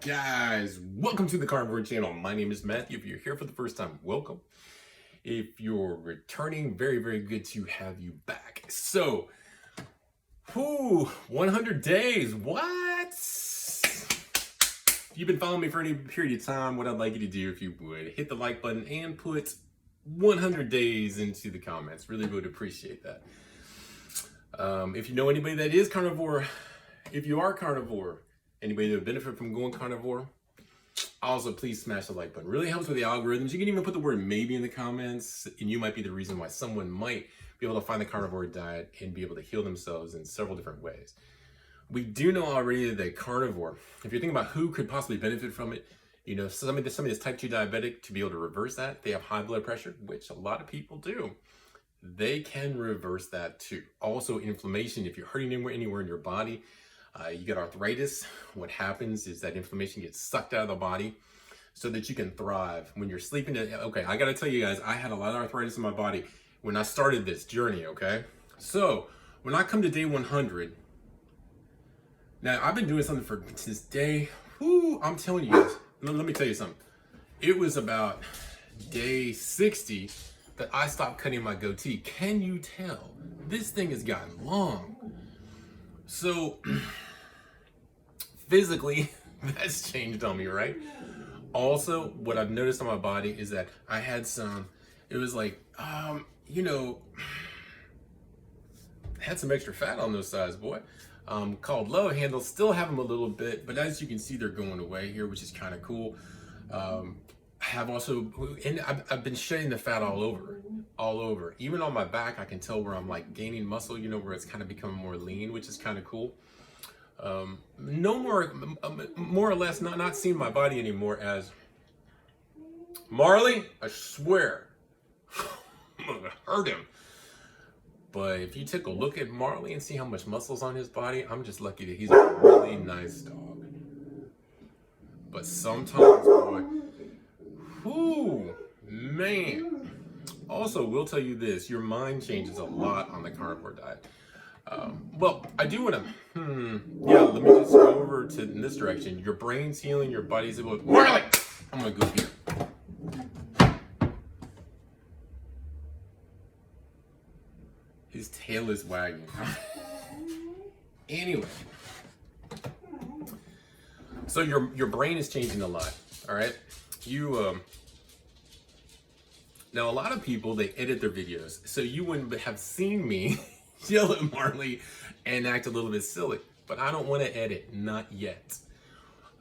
Guys, welcome to the Carnivore channel. My name is Matthew. If you're here for the first time, welcome. If you're returning, very good to have you back. So, 100 days. What? If you've been following me for any period of time, what I'd like you to do, if you would, hit the like button and put 100 days into the comments. Really would appreciate that. If you know anybody that is carnivore, if you are carnivore, anybody that would benefit from going carnivore, also please smash the like button. Really helps with the algorithms. You can even put the word maybe in the comments, and you might be the reason why someone might be able to find the carnivore diet and be able to heal themselves in several different ways. We do know already that carnivore, if you're thinking about who could possibly benefit from it, you know, somebody that's type 2 diabetic, to be able to reverse that, they have high blood pressure, which a lot of people do. They can reverse that too. Also inflammation, if you're hurting anywhere in your body, you get arthritis, what happens is that inflammation gets sucked out of the body so that you can thrive. When you're sleeping, okay, I gotta tell you guys, I had a lot of arthritis in my body when I started this journey, okay? So, when I come to day 100, now I've been doing something since day, I'm telling you guys, let me tell you something. It was about day 60 that I stopped cutting my goatee. Can you tell? This thing has gotten long. So, physically, that's changed on me, right? Also, what I've noticed on my body is that I had it was like, you know, had some extra fat on those sides, boy. Called love handles, still have them a little bit, but as you can see, they're going away here, which is kind of cool. I have also, and I've been shedding the fat all over. Even on my back, I can tell where I'm like gaining muscle, you know, where it's kind of becoming more lean, which is kind of cool. No more, more or less, not seeing my body anymore as Marley. I swear, I'm gonna hurt him. But if you take a look at Marley and see how much muscle's on his body, I'm just lucky that he's a really nice dog. But sometimes, boy, man. Also, we'll tell you this, your mind changes a lot on the carnivore diet. Well, I do want to, let me just go over in this direction. Your brain's healing, your body's able to, Marley! I'm going to go here. His tail is wagging. Anyway. So your brain is changing a lot, all right? Now a lot of people, they edit their videos, so you wouldn't have seen me yell at Marley and act a little bit silly, but I don't want to edit, not yet.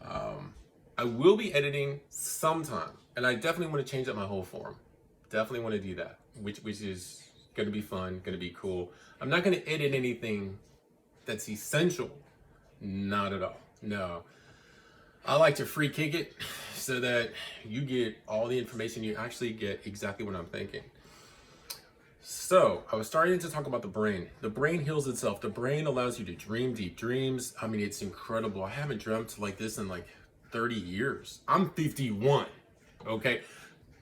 I will be editing sometime, and I definitely want to change up my whole form. Definitely want to do that, which is going to be fun, going to be cool. I'm not going to edit anything that's essential, not at all, no. I like to free kick it so that you get all the information, you actually get exactly what I'm thinking. So, I was starting to talk about the brain. The brain heals itself. The brain allows you to dream deep dreams. I mean, it's incredible. I haven't dreamt like this in like 30 years. I'm 51, okay?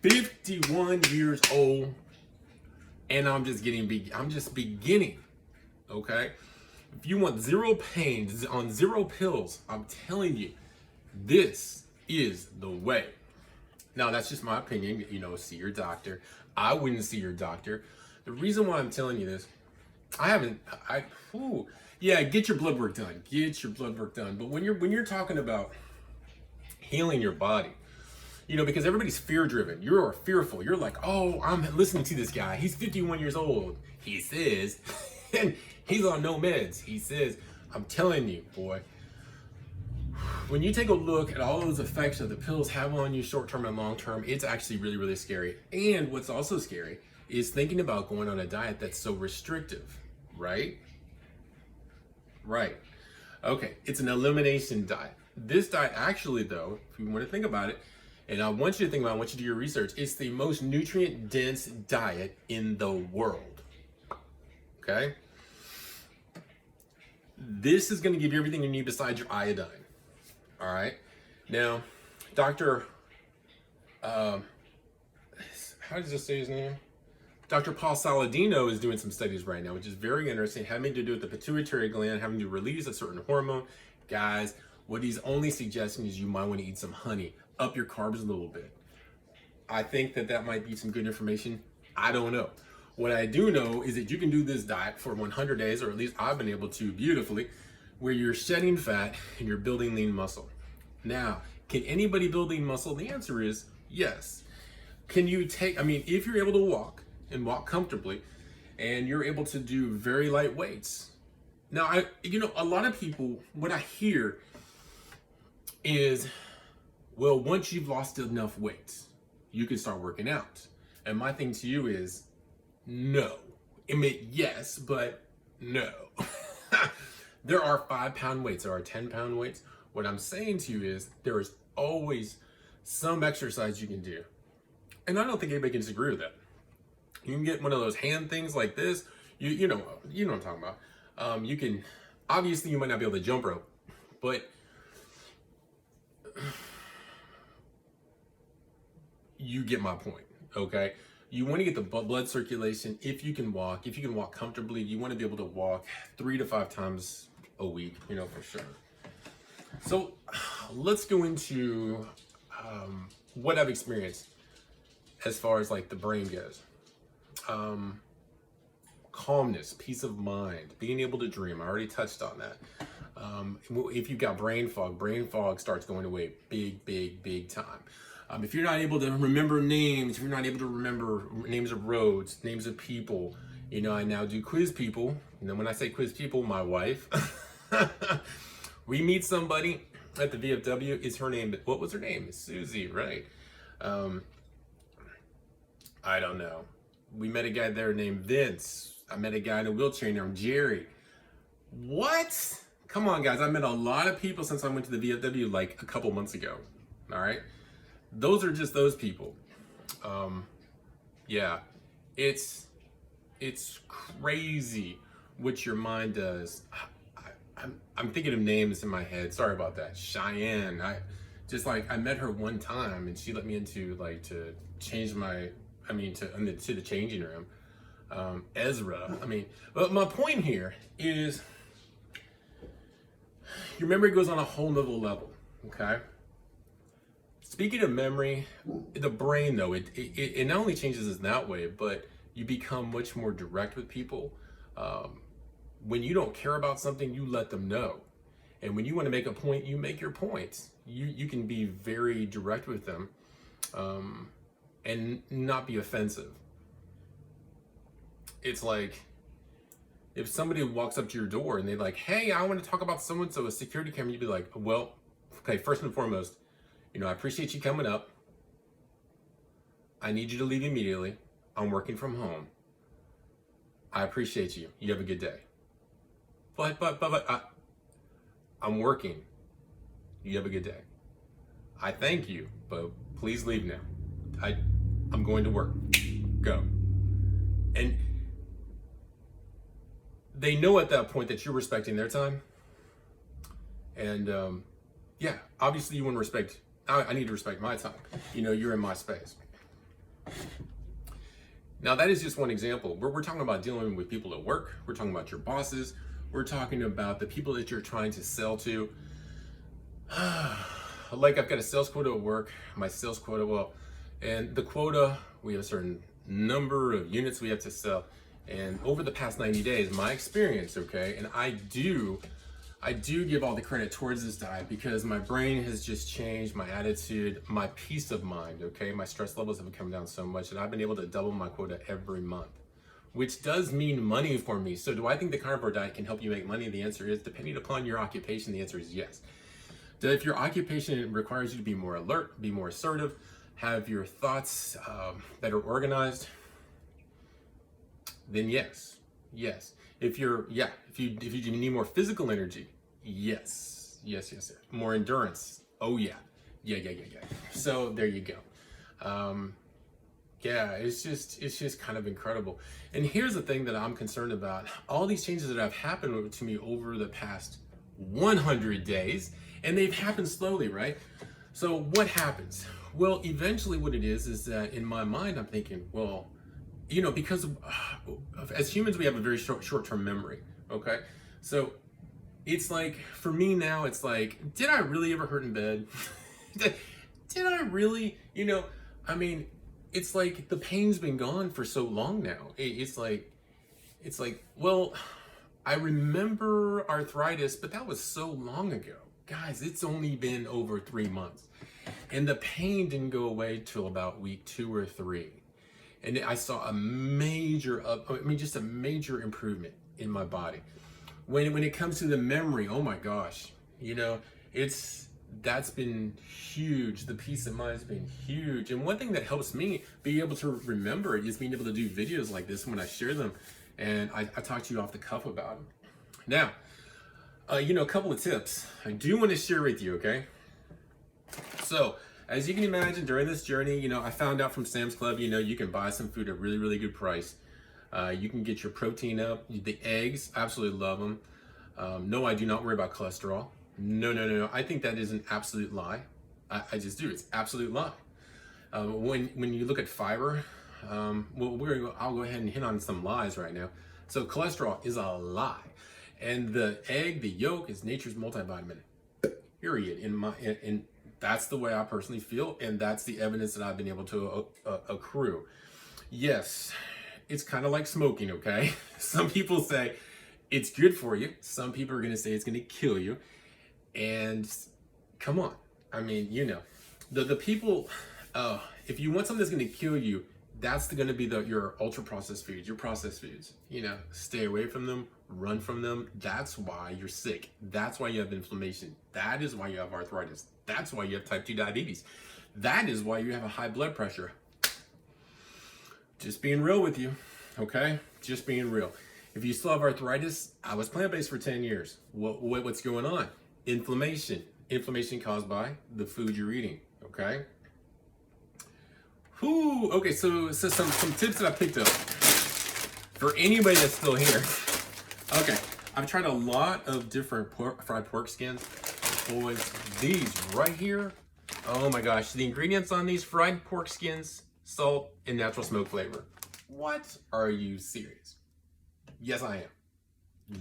51 years old, and I'm just beginning, okay? If you want zero pain on zero pills, I'm telling you, this is the way. Now, that's just my opinion. You know, see your doctor. I wouldn't see your doctor. The reason why I'm telling you this, get your blood work done. Get your blood work done. But when you're talking about healing your body, you know, because everybody's fear driven. You're fearful. You're like, oh, I'm listening to this guy. He's 51 years old. He says, and he's on no meds. He says, I'm telling you, boy, when you take a look at all those effects that the pills have on you short-term and long-term, it's actually really scary. And what's also scary is thinking about going on a diet that's so restrictive, right? Right. Okay, it's an elimination diet. This diet actually, though, if you want to think about it, and I want you to think about it, I want you to do your research, it's the most nutrient-dense diet in the world. Okay? This is going to give you everything you need besides your iodine. All right. Now, Dr. How does this say his name? Dr. Paul Saladino is doing some studies right now, which is very interesting, having to do with the pituitary gland, having to release a certain hormone. Guys, What he's only suggesting is you might want to eat some honey, up your carbs a little bit. I think that might be some good information. I don't know. What I do know is that you can do this diet for 100 days, or at least I've been able to beautifully, where you're shedding fat and you're building lean muscle. Now, can anybody build lean muscle? The answer is yes. Can you take, if you're able to walk and walk comfortably and you're able to do very light weights. Now, a lot of people, what I hear is, well, once you've lost enough weight, you can start working out. And my thing to you is, no. Yes, but no. There are 5-pound weights, there are 10-pound weights. What I'm saying to you is there is always some exercise you can do. And I don't think anybody can disagree with that. You can get one of those hand things like this. You know what I'm talking about. You can, obviously you might not be able to jump rope, but you get my point, okay? You want to get the blood circulation. If you can walk comfortably, you want to be able to walk 3 to 5 times a week, for sure. So let's go into what I've experienced as far as like the brain goes. Calmness, peace of mind, being able to dream. I already touched on that. If you've got brain fog starts going away big time. If you're not able to remember names, if you're not able to remember names of roads, names of people, I now do quiz people. And then when I say quiz people, my wife, we meet somebody at the VFW. Is her name, what was her name? Susie, right? I don't know. We met a guy there named Vince. I met a guy in a wheelchair named Jerry. What? Come on, guys. I met a lot of people since I went to the VFW like a couple months ago. All right. Those are just those people. Yeah, it's crazy what your mind does. I'm thinking of names in my head. Sorry about that. Cheyenne. I met her one time and she let me into to change to the changing room. Ezra. But my point here is your memory goes on a whole nother level. Okay. Speaking of memory, the brain though, it not only changes us that way, but you become much more direct with people. When you don't care about something, you let them know. And when you want to make a point, you make your points. You can be very direct with them and not be offensive. It's like if somebody walks up to your door and they're like, hey, I want to talk about so-and-so, a security camera, you'd be like, well, okay, first and foremost, I appreciate you coming up. I need you to leave immediately. I'm working from home. I appreciate you. You have a good day. But I'm working. You have a good day. I thank you, but please leave now. I'm going to work. Go. And they know at that point that you're respecting their time. And yeah, obviously you want to respect. I need to respect my time. You're in my space. Now that is just one example. We're talking about dealing with people at work. We're talking about your bosses. We're talking about the people that you're trying to sell to. Like I've got a sales quota at work. My sales quota, and the quota, we have a certain number of units we have to sell. And over the past 90 days, my experience, okay, and I do give all the credit towards this diet because my brain has just changed, my attitude, my peace of mind, okay? My stress levels have come down so much that I've been able to double my quota every month, which does mean money for me. So do I think the carnivore diet can help you make money? The answer is, depending upon your occupation, the answer is yes. If your occupation requires you to be more alert, be more assertive, have your thoughts that are organized, then yes. If you need more physical energy, yes. More endurance, oh yeah. So there you go. Yeah, it's just kind of incredible. And here's the thing that I'm concerned about. All these changes that have happened to me over the past 100 days, and they've happened slowly, right? So what happens? Well, eventually what it is that in my mind, I'm thinking, well, because as humans, we have a very short-term memory, okay? So it's like, for me now, it's like, did I really ever hurt in bed? did I really, I mean, it's like the pain's been gone for so long now. It's like, well, I remember arthritis, but that was so long ago. Guys, it's only been over 3 months. And the pain didn't go away till about week 2 or 3. And I saw a major just a major improvement in my body. When it comes to the memory, oh my gosh, that's been huge. The peace of mind's been huge. And one thing that helps me be able to remember it is being able to do videos like this when I share them. And I talk to you off the cuff about them. Now, a couple of tips I do want to share with you, okay? So, as you can imagine, during this journey, I found out from Sam's Club, you can buy some food at a really, really good price. You can get your protein up. The eggs, absolutely love them. No, I do not worry about cholesterol. No. I think that is an absolute lie. I just do. It's absolute lie. When you look at fiber, I'll go ahead and hit on some lies right now. So cholesterol is a lie, and the egg, the yolk, is nature's multivitamin. Period. And that's the way I personally feel, and that's the evidence that I've been able to accrue. Yes, it's kind of like smoking. Okay, some people say it's good for you. Some people are going to say it's going to kill you. And come on, I mean, the people. If you want something that's going to kill you, that's going to be your ultra processed foods, your processed foods. Stay away from them, run from them. That's why you're sick. That's why you have inflammation. That is why you have arthritis. That's why you have type 2 diabetes. That is why you have a high blood pressure. Just being real with you, okay? Just being real. If you still have arthritis, I was plant-based for 10 years. What's going on? Inflammation. Inflammation caused by the food you're eating, okay? Okay, so some tips that I picked up for anybody that's still here. Okay, I've tried a lot of different fried pork skins. Boys, these right here, oh my gosh, the ingredients on these fried pork skins, salt, and natural smoke flavor. What? Are you serious? Yes, I am.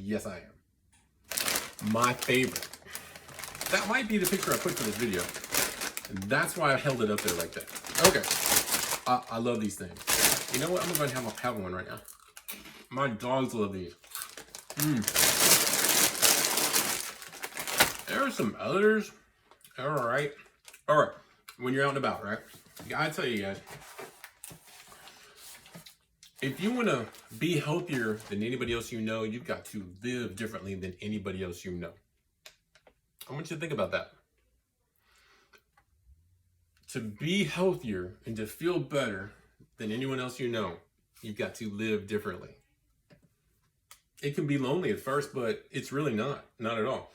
Yes, I am. My favorite. That might be the picture I put for this video. And that's why I held it up there like that. Okay. I love these things. You know what? I'm going to have one right now. My dogs love these. There are some others. All right. When you're out and about, right? I tell you guys, if you want to be healthier than anybody else you've got to live differently than anybody else you know. I want you to think about that. To be healthier and to feel better than anyone else you've got to live differently. It can be lonely at first, but it's really not at all.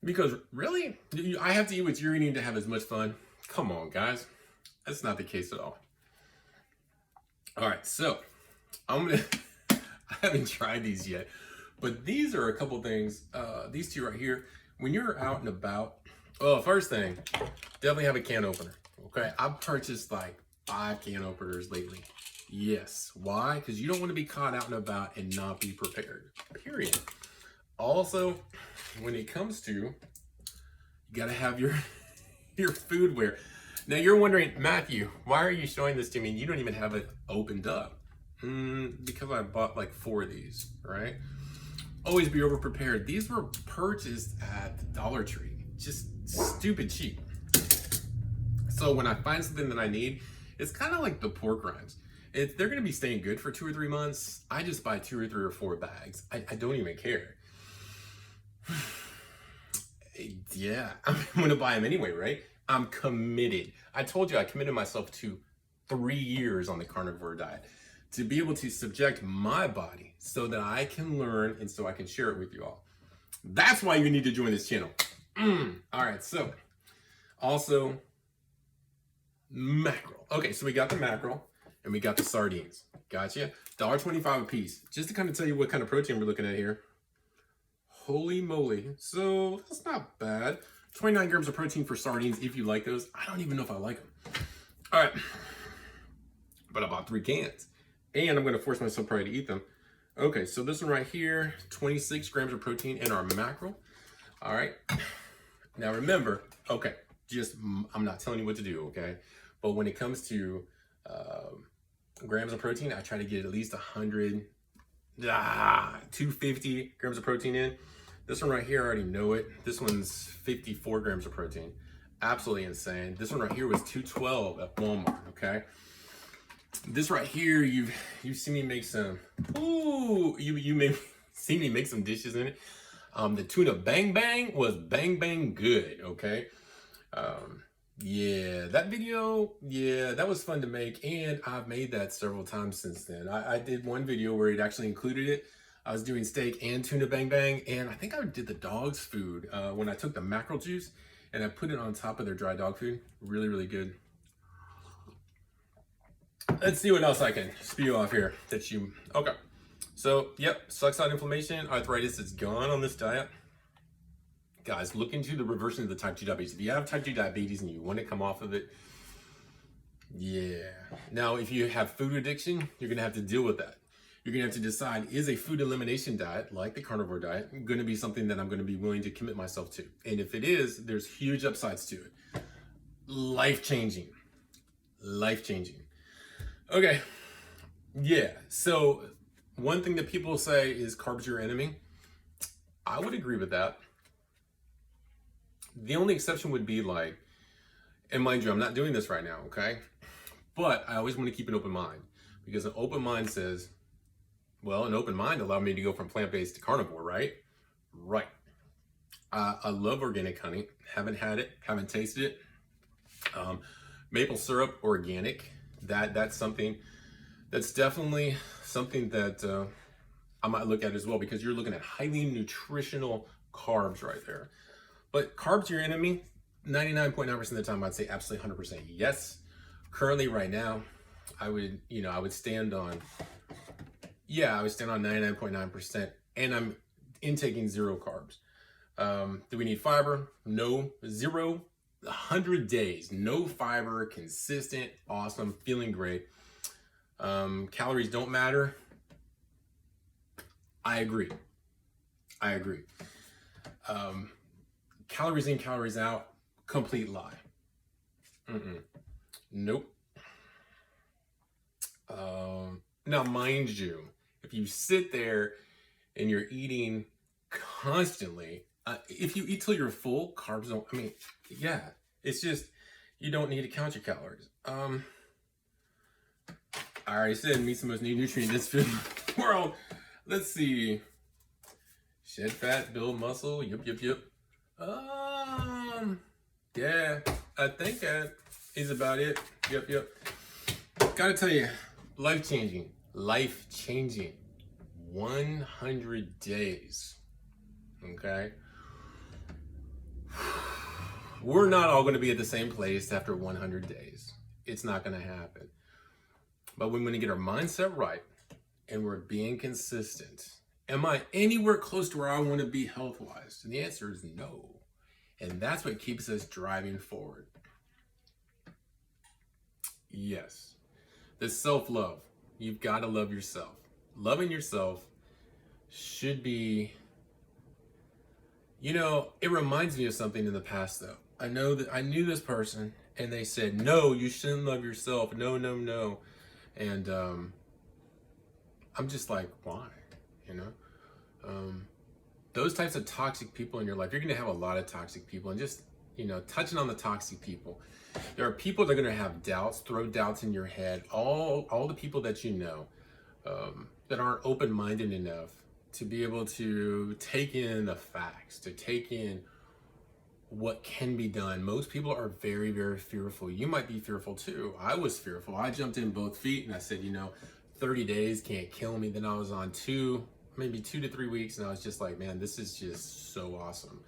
Because really, I have to eat what you're eating to have as much fun. Come on, guys. That's not the case at all. All right, so I haven't tried these yet, but these are a couple things. These two right here, when you're out and about, first thing, definitely have a can opener. Okay, I've purchased like 5 can openers lately. Yes, why? Because you don't want to be caught out and about and not be prepared, period. Also, when it comes to, you gotta have your foodware. Now you're wondering, Matthew, why are you showing this to me? You don't even have it opened up. Because I bought like 4 of these, right? Always be over prepared. These were purchased at the Dollar Tree, just stupid cheap. So when I find something that I need, it's kind of like the pork rinds. They're gonna be staying good for 2 or 3 months. I just buy 2 or 3 or 4 bags. I don't even care. Yeah, I'm gonna buy them anyway, right? I'm committed. I told you I committed myself to 3 years on the carnivore diet to be able to subject my body so that I can learn and so I can share it with you all. That's why you need to join this channel. All right, so also mackerel. Okay, so we got the mackerel and we got the sardines. Gotcha. $1.25 a piece. Just to kind of tell you what kind of protein we're looking at here. Holy moly. So that's not bad. 29 grams of protein for sardines if you like those. I don't even know if I like them. All right. But I bought 3 cans. And I'm going to force myself probably to eat them. Okay, so this one right here, 26 grams of protein in our mackerel. All right. Now remember, okay, I'm not telling you what to do, okay? But when it comes to grams of protein, I try to get at least 100, 250 grams of protein in. This one right here, I already know it. This one's 54 grams of protein. Absolutely insane. This one right here was 212 at Walmart, okay? This right here, you've seen me make some, you may see me make some dishes in it. The tuna bang bang was bang bang good, okay? Yeah, that video, yeah, that was fun to make, and I've made that several times since then. I did one video where it actually included it. I was doing steak and tuna bang bang, and I think I did the dog's food when I took the mackerel juice and I put it on top of their dry dog food. Really, really good. Let's see what else I can spew off here that you, okay. So, yep, sucks out inflammation, arthritis is gone on this diet. Guys, look into the reversion of the type 2 diabetes. If you have type 2 diabetes and you want to come off of it, yeah. Now, if you have food addiction, you're going to have to deal with that. You're going to have to decide, is a food elimination diet, like the carnivore diet, going to be something that I'm going to be willing to commit myself to? And if it is, there's huge upsides to it. Life-changing. Life-changing. Okay. Yeah. So one thing that people say is carbs your enemy. I would agree with that. The only exception would be like, and mind you, I'm not doing this right now, okay? But I always want to keep an open mind, because an open mind says, well, an open mind allowed me to go from plant-based to carnivore, right? Right. I love organic honey. Haven't had it, haven't tasted it. Maple syrup, organic. That's something, that's definitely something that I might look at as well, because you're looking at highly nutritional carbs right there. But carbs your enemy, 99.9% of the time, I'd say absolutely 100% yes. Currently, right now, I would stand on, I would stand on 99.9%, and I'm intaking zero carbs. Do we need fiber? No. Zero. 100 days, no fiber, consistent, awesome, feeling great. Calories don't matter. I agree. Calories in, calories out, complete lie. Nope. Now, mind you, if you sit there and you're eating constantly, if you eat till you're full, carbs don't, yeah, it's just, you don't need to count your calories. I already said meat's the most nutrient-dense food in the world. Let's see. Shed fat, build muscle, yep. Yeah, I think that is about it. Yep. Gotta tell you, life-changing. 100 days. Okay? We're not all going to be at the same place after 100 days. It's not going to happen. But when we get our mindset right and we're being consistent, am I anywhere close to where I want to be health-wise? And the answer is no. And that's what keeps us driving forward. Yes. The self-love. You've got to love yourself. Loving yourself should be, it reminds me of something in the past though. I knew this person and they said, no, you shouldn't love yourself. No. And I'm just like, why? Those types of toxic people in your life, you're going to have a lot of toxic people. And just, touching on the toxic people, there are people that are going to have doubts, throw doubts in your head. All the people that you know that aren't open-minded enough to be able to take in the facts, to take in what can be done. Most people are very, very fearful. You might be fearful too. I was fearful. I jumped in both feet and I said, 30 days can't kill me. Then I was on maybe 2 to 3 weeks, and I was just like, man, this is just so awesome.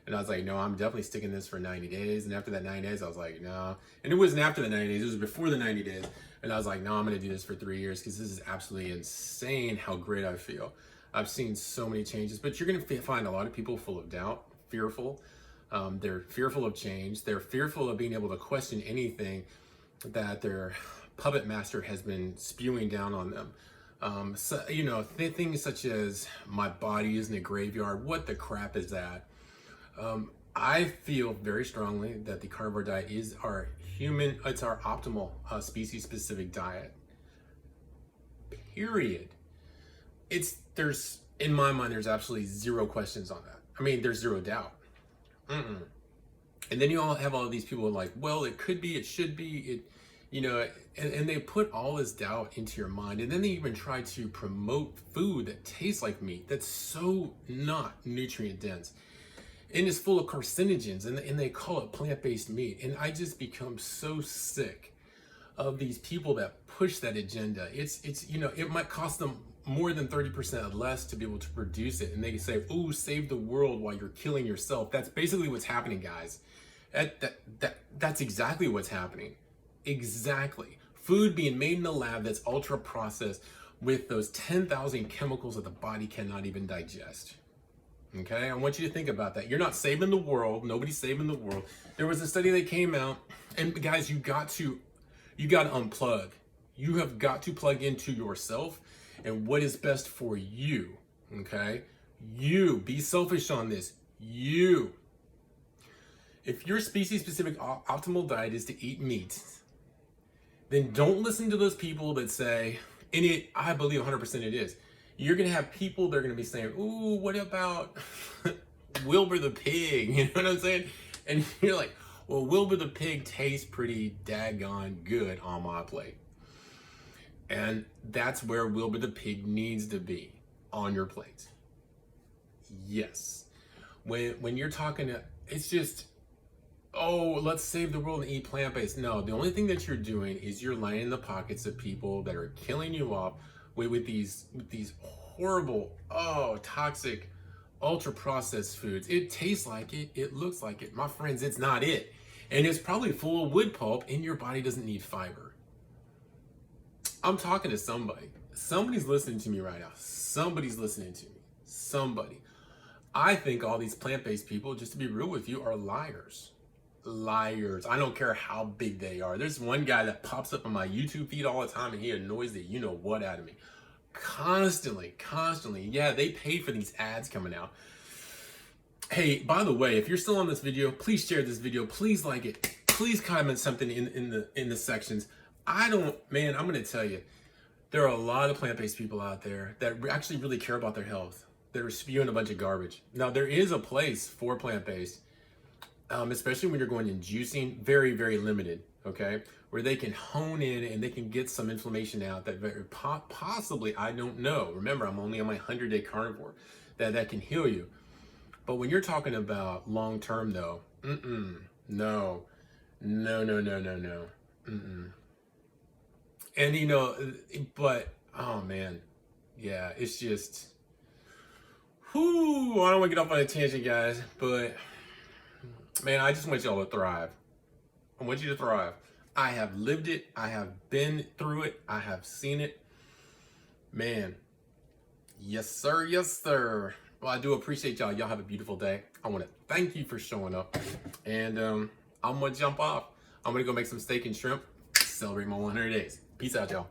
And I was like, no, I'm definitely sticking this for 90 days. And after that 90 days, I was like, no. And it wasn't after the 90 days, it was before the 90 days. And I was like, no, I'm gonna do this for 3 years because this is absolutely insane how great I feel. I've seen so many changes, but you're gonna find a lot of people full of doubt, fearful. They're fearful of change. They're fearful of being able to question anything that their puppet master has been spewing down on them. So, things such as my body isn't a graveyard. What the crap is that? I feel very strongly that the carnivore diet is it's our optimal species specific diet. Period. In my mind, there's absolutely zero questions on that. I mean, there's zero doubt. And then you all have all these people like, well, it could be, it should be, and they put all this doubt into your mind. And then they even try to promote food that tastes like meat, that's so not nutrient dense and is full of carcinogens, and they call it plant-based meat. And I just become so sick of these people that push that agenda. It might cost them more than 30% less to be able to produce it, and they say, "Ooh, save the world while you're killing yourself." That's basically what's happening, guys. That's exactly what's happening. Exactly. Food being made in the lab that's ultra processed with those 10,000 chemicals that the body cannot even digest. Okay, I want you to think about that. You're not saving the world. Nobody's saving the world. There was a study that came out, and guys, you got to unplug. You have got to plug into yourself and what is best for you. Okay, you be selfish on this. You. If your species-specific optimal diet is to eat meat, then don't listen to those people that say, I believe 100% it is. You're going to have people that are going to be saying, ooh, what about Wilbur the pig? You know what I'm saying? And you're like, well, Wilbur the pig tastes pretty daggone good on my plate. And that's where Wilbur the pig needs to be, on your plate. Yes. When you're talking, it's just, oh, let's save the world and eat plant-based. No, the only thing that you're doing is you're lining in the pockets of people that are killing you off with these horrible, toxic, ultra-processed foods. It tastes like it. It looks like it. My friends, it's not it. And it's probably full of wood pulp, and your body doesn't need fiber. I'm talking to somebody. Somebody's listening to me right now. Somebody's listening to me. Somebody. I think all these plant-based people, just to be real with you, are liars. Liars. I don't care how big they are. There's one guy that pops up on my YouTube feed all the time, and he annoys the you-know-what out of me. Constantly. Yeah, they pay for these ads coming out. Hey, by the way, if you're still on this video, please share this video. Please like it. Please comment something in the sections. I'm going to tell you, there are a lot of plant-based people out there that actually really care about their health, that are spewing a bunch of garbage. Now, there is a place for plant-based, especially when you're going in juicing, very, very limited, okay? Where they can hone in and they can get some inflammation out that possibly, I don't know. Remember, I'm only on my 100-day carnivore, that can heal you. But when you're talking about long-term though, no. And but, oh man, yeah, it's just, I don't want to get off on a tangent, guys, but man, I just want y'all to thrive. I want you to thrive. I have lived it. I have been through it. I have seen it. Man, yes, sir. Yes, sir. Well, I do appreciate y'all. Y'all have a beautiful day. I want to thank you for showing up. And I'm going to jump off. I'm going to go make some steak and shrimp, celebrate my 100 days. Peace out, y'all.